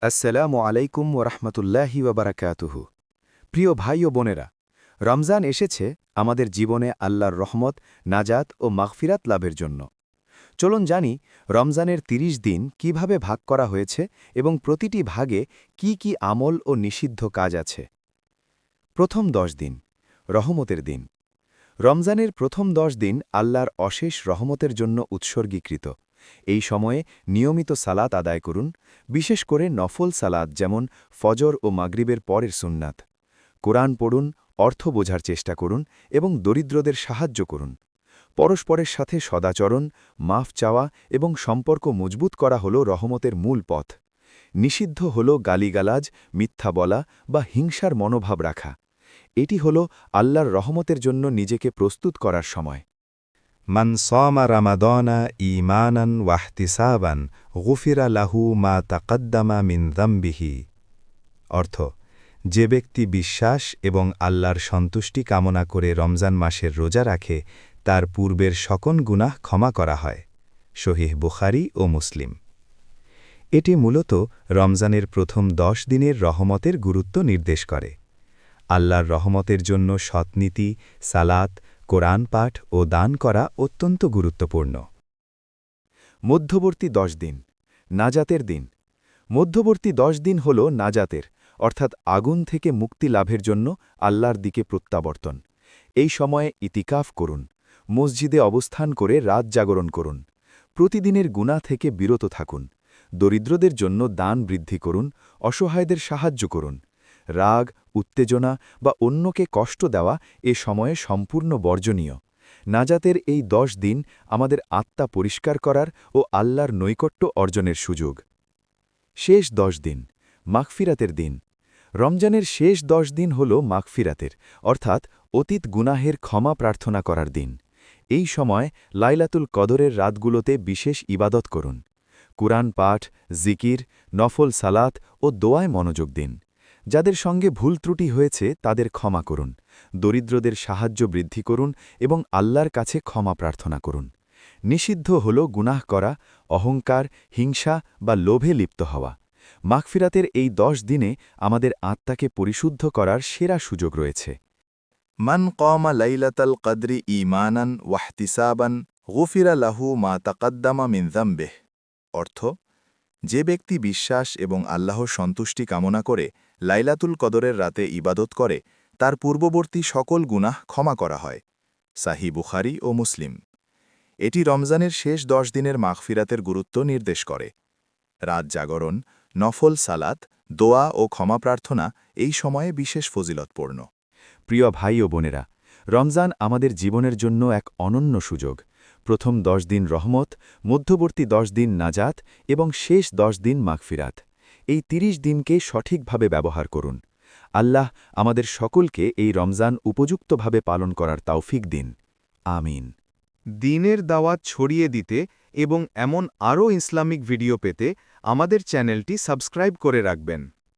আসসালামু আলাইকুম ওরহমতুল্লাহি ওবরাকাতুহু। প্রিয় ভাই ও বোনেরা, রমজান এসেছে আমাদের জীবনে আল্লাহর রহমত, নাজাত ও মাগফিরাত লাভের জন্য। চলুন জানি রমজানের ৩০ দিন কিভাবে ভাগ করা হয়েছে এবং প্রতিটি ভাগে কি কি আমল ও নিষিদ্ধ কাজ আছে। প্রথম ১০ দিন, রহমতের দিন। রমজানের প্রথম ১০ দিন আল্লাহর অশেষ রহমতের জন্য উৎসর্গীকৃত। এই সময়ে নিয়মিত সালাত আদায় করুন, বিশেষ করে নফল সালাত যেমন ফজর ও মাগরিবের পরের সুন্নাত। কোরআন পড়ুন, অর্থ বোঝার চেষ্টা করুন এবং দরিদ্রদের সাহায্য করুন। পরস্পরের সাথে সদাচরণ, মাফ চাওয়া এবং সম্পর্ক মজবুত করা হল রহমতের মূল পথ। নিষিদ্ধ হল গালিগালাজ, মিথ্যা বলা বা হিংসার মনোভাব রাখা। এটি হল আল্লাহর রহমতের জন্য নিজেকে প্রস্তুত করার সময়। মান সামা রামাদানা ঈমানান ওয়াহতিসাবান গুফিরা লাহু মা তাকদ্দামা মিন যামবিহি। অর্থ, যে ব্যক্তি বিশ্বাস এবং আল্লাহর সন্তুষ্টি কামনা করে রমজান মাসের রোজা রাখে তার পূর্বের সকল গুনাহ ক্ষমা করা হয়। সহিহ বুখারী ও মুসলিম। এটি মূলত রমজানের প্রথম ১০ দিনের রহমতের গুরুত্ব নির্দেশ করে। আল্লাহর রহমতের জন্য সৎনীতি, সালাত, কোরআন পাঠ ও দান করা অত্যন্ত গুরুত্বপূর্ণ। মধ্যবর্তী ১০ দিন, নাজাতের দিন। মধ্যবর্তী ১০ দিন হল নাজাতের, অর্থাৎ আগুন থেকে মুক্তি লাভের জন্য আল্লাহর দিকে প্রত্যাবর্তন। এই সময়ে ইতিকাফ করুন, মসজিদে অবস্থান করে রাত জাগরণ করুন। প্রতিদিনের গুনাহ থেকে বিরত থাকুন, দরিদ্রদের জন্য দান বৃদ্ধি করুন, অসহায়দের সাহায্য করুন। রাগ, উত্তেজনা বা অন্যকে কষ্ট দেওয়া এ সময়ে সম্পূর্ণ বর্জনীয়। নাজাতের এই ১০ দিন আমাদের আত্মা পরিষ্কার করার ও আল্লাহর নৈকট্য অর্জনের সুযোগ। শেষ ১০ দিন, মাগফিরাতের দিন। রমজানের শেষ ১০ দিন হল মাগফিরাতের, অর্থাৎ অতীত গুনাহের ক্ষমা প্রার্থনা করার দিন। এই সময় লাইলাতুল কদরের রাতগুলোতে বিশেষ ইবাদত করুন। কুরআন পাঠ, জিকির, নফল সালাত ও দোয়ায় মনোযোগ দিন। যাদের সঙ্গে ভুল ত্রুটি হয়েছে তাদের ক্ষমা করুন, দরিদ্রদের সাহায্য বৃদ্ধি করুন এবং আল্লাহর কাছে ক্ষমা প্রার্থনা করুন। নিষিদ্ধ হল গুনাহ করা, অহংকার, হিংসা বা লোভে লিপ্ত হওয়া। মাগফিরাতের এই ১০ দিনে আমাদের আত্মাকে পরিশুদ্ধ করার সেরা সুযোগ রয়েছে। মান কওমা লাইলাতাল কদরি ঈমানান ওয়াহতিসাবান গুফিরা লাহু মা তাকদ্দামা মিন যামবিহ। অর্থ, যে ব্যক্তি বিশ্বাস এবং আল্লাহর সন্তুষ্টি কামনা করে লাইলাতুল কদরের রাতে ইবাদত করে তার পূর্ববর্তী সকল গুনাহ ক্ষমা করা হয়। সাহি বুখারী ও মুসলিম। এটি রমজানের শেষ ১০ দিনের মাগফিরাতের গুরুত্ব নির্দেশ করে। রাত জাগরণ, নফল সালাত, দোয়া ও ক্ষমা প্রার্থনা এই সময়ে বিশেষ ফজিলতপূর্ণ। প্রিয় ভাই ও বোনেরা, রমজান আমাদের জীবনের জন্য এক অনন্য সুযোগ। প্রথম ১০ দিন রহমত, মধ্যবর্তী ১০ দিন নাজাত এবং শেষ ১০ দিন মাগফিরাত। এই ৩০ দিনকে সঠিকভাবে ব্যবহার করুন। আল্লাহ আমাদের সকলকে এই রমজান উপযুক্তভাবে পালন করার তৌফিক দিন। আমিন। দ্বীনের দাওয়াত ছড়িয়ে দিতে এবং এমন আরও ইসলামিক ভিডিও পেতে আমাদের চ্যানেলটি সাবস্ক্রাইব করে রাখবেন।